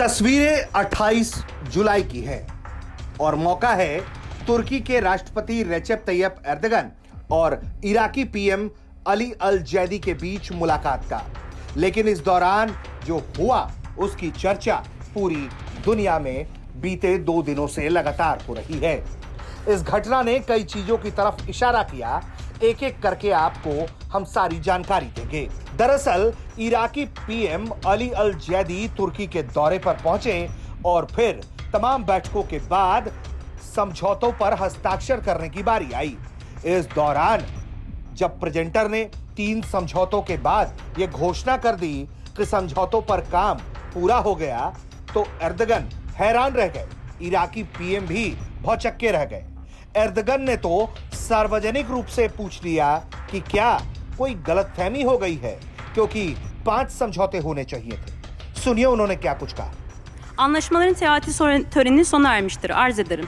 तस्वीरें 28 जुलाई की हैं और मौका है तुर्की के राष्ट्रपति रेसेप तैयप एर्दोगन और इराकी पीएम अली अल जैदी के बीच मुलाकात का। लेकिन इस दौरान जो हुआ उसकी चर्चा पूरी दुनिया में बीते 2 दिनों से लगातार हो रही है। इस घटना ने कई चीजों की तरफ इशारा किया, एक एक करके आपको हम सारी जानकारी देंगे। दरअसल इराकी पीएम अली अल जैदी तुर्की के दौरे पर पहुंचे और फिर तमाम बैठकों के बाद समझौतों पर हस्ताक्षर करने की बारी आई। इस दौरान जब प्रेजेंटर ने 3 समझौतों के बाद यह घोषणा कर दी कि समझौतों पर काम पूरा हो गया, तो एर्दोगन हैरान रह गए। इराकी पीएम भी भौचक्के रह गए। एर्दोगन ने तो सार्वजनिक रूप से पूछ लिया कि क्या कोई गलतफहमी हो गई है, क्योंकि 5 समझौते होने चाहिए थे। सुनिए उन्होंने क्या कुछ कहा। Anlaşmaların teati töreni sona ermiştir. Arz ederim.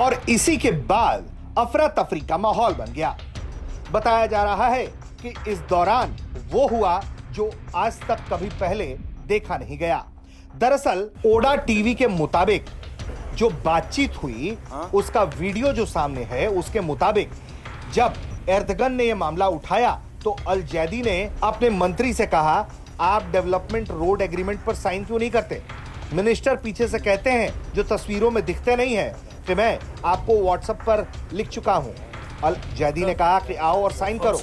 और इसी के बाद अफरा तफरी का माहौल बन गया। बताया जा रहा है कि इस दौरान वो हुआ जो आज तक कभी पहले देखा नहीं गया। दरअसल ओडा टीवी के मुताबिक जो बातचीत हुई उसका वीडियो जो सामने है, उसके मुताबिक जब एर्दोगन ने यह मामला उठाया तो अल जैदी ने अपने मंत्री से कहा, आप डेवलपमेंट रोड एग्रीमेंट पर साइन क्यों नहीं करते? मिनिस्टर पीछे से कहते हैं जो तस्वीरों में दिखते नहीं है कि मैं आपको व्हाट्सएप पर लिख चुका हूं। अल जैदी ने कहा कि आओ और साइन करो।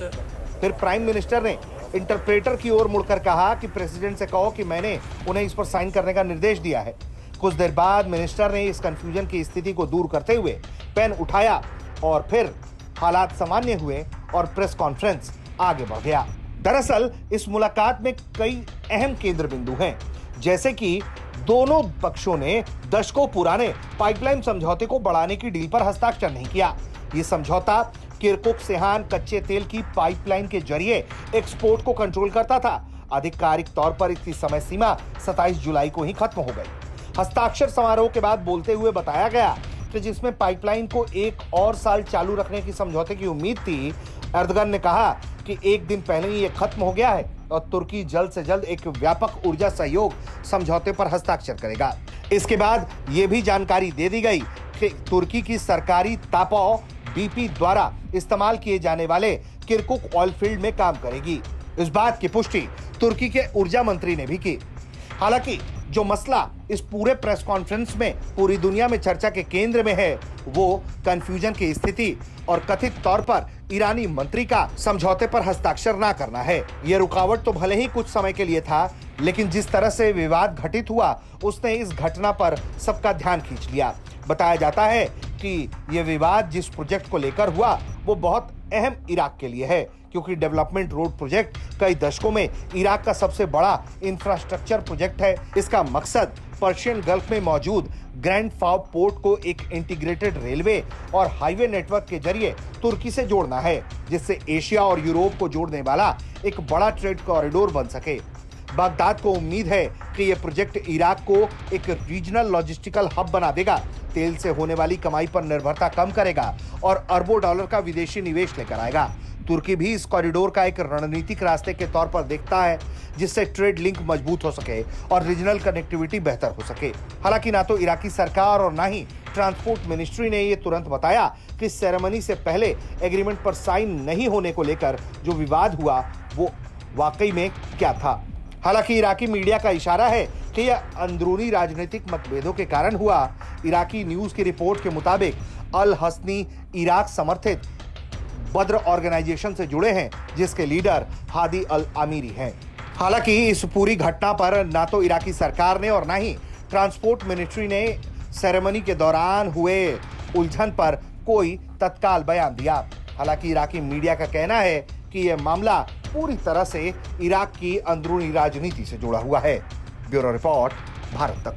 फिर प्राइम मिनिस्टर ने इंटरप्रेटर की ओर मुड़कर कहा कि प्रेसिडेंट से कहो कि मैंने उन्हें इस पर साइन करने का निर्देश दिया है। कुछ देर बाद मिनिस्टर ने इस कंफ्यूजन की स्थिति को दूर करते हुए पेन उठाया और फिर हालात सामान्य हुए और प्रेस कॉन्फ्रेंस आगे बढ़ गया। दरअसल इस मुलाकात में कई अहम केंद्र बिंदु हैं, जैसे कि दोनों पक्षों ने दशकों पुराने पाइपलाइन समझौते को बढ़ाने की डील पर हस्ताक्षर नहीं किया। ये समझौता किरकुक सेहान कच्चे तेल की पाइपलाइन के जरिए एक्सपोर्ट को कंट्रोल करता था। आधिकारिक तौर पर इसकी समय सीमा 27 जुलाई को ही खत्म हो गई। हस्ताक्षर समारोह के बाद बोलते हुए बताया गया कि जिसमें पाइपलाइन को 1 और साल चालू रखने की समझौते की उम्मीद थी, एर्दोगन ने कहा कि 1 दिन पहले ही ये खत्म हो गया है और तुर्की जल्द से जल्द एक व्यापक ऊर्जा सहयोग समझौते पर हस्ताक्षर करेगा। इसके बाद ये भी जानकारी दे दी गई कि तुर्की की सरकारी तापाओ बीपी द्वारा इस्तेमाल किए जाने वाले किरकुक ऑयल फील्ड में काम करेगी। इस बात की पुष्टि तुर्की के ऊर्जा मंत्री ने भी की। हालांकि जो मसला इस पूरे प्रेस कॉन्फ्रेंस में पूरी दुनिया में चर्चा के केंद्र में है, वो कंफ्यूजन की स्थिति और कथित तौर पर ईरानी मंत्री का समझौते पर हस्ताक्षर ना करना है। यह रुकावट तो भले ही कुछ समय के लिए था, लेकिन जिस तरह से विवाद घटित हुआ उसने इस घटना पर सबका ध्यान खींच लिया। बताया जाता है कि यह विवाद जिस प्रोजेक्ट को लेकर हुआ वो बहुत अहम इराक के लिए है, क्योंकि डेवलपमेंट रोड प्रोजेक्ट कई दशकों में इराक का सबसे बड़ा इंफ्रास्ट्रक्चर प्रोजेक्ट है। इसका मकसद पर्शियन गल्फ में मौजूद ग्रैंड फाव पोर्ट को एक इंटीग्रेटेड रेलवे और हाईवे नेटवर्क के जरिए तुर्की से जोड़ना है, जिससे एशिया और यूरोप को जोड़ने वाला एक बड़ा ट्रेड कॉरिडोर बन सके। बगदाद को उम्मीद है कि यह प्रोजेक्ट इराक को एक रीजनल लॉजिस्टिकल हब बना देगा, तेल से होने वाली कमाई पर निर्भरता कम करेगा और अरबों डॉलर का विदेशी निवेश लेकर आएगा। तुर्की भी इस कॉरिडोर का एक रणनीतिक रास्ते के तौर पर देखता है, जिससे ट्रेड लिंक मजबूत हो सके और रीजनल कनेक्टिविटी बेहतर हो सके। हालांकि ना तो इराकी सरकार और ना ही ट्रांसपोर्ट मिनिस्ट्री ने ये तुरंत बताया कि सेरेमनी से पहले एग्रीमेंट पर साइन नहीं होने को लेकर जो विवाद हुआ वो वाकई में क्या था। हालांकि इराकी मीडिया का इशारा है कि यह अंदरूनी राजनीतिक मतभेदों के कारण हुआ। इराकी न्यूज की रिपोर्ट के मुताबिक अल हसनी इराक समर्थित बद्र ऑर्गेनाइजेशन से जुड़े हैं, जिसके लीडर हादी अल आमिरी हैं। हालांकि इस पूरी घटना पर ना तो इराकी सरकार ने और ना ही ट्रांसपोर्ट मिनिस्ट्री ने सेरेमनी के दौरान हुए उलझन पर कोई तत्काल बयान दिया। हालांकि इराकी मीडिया का कहना है कि यह मामला पूरी तरह से इराक की अंदरूनी राजनीति से जुड़ा हुआ है। ब्यूरो रिपोर्ट, भारत तक।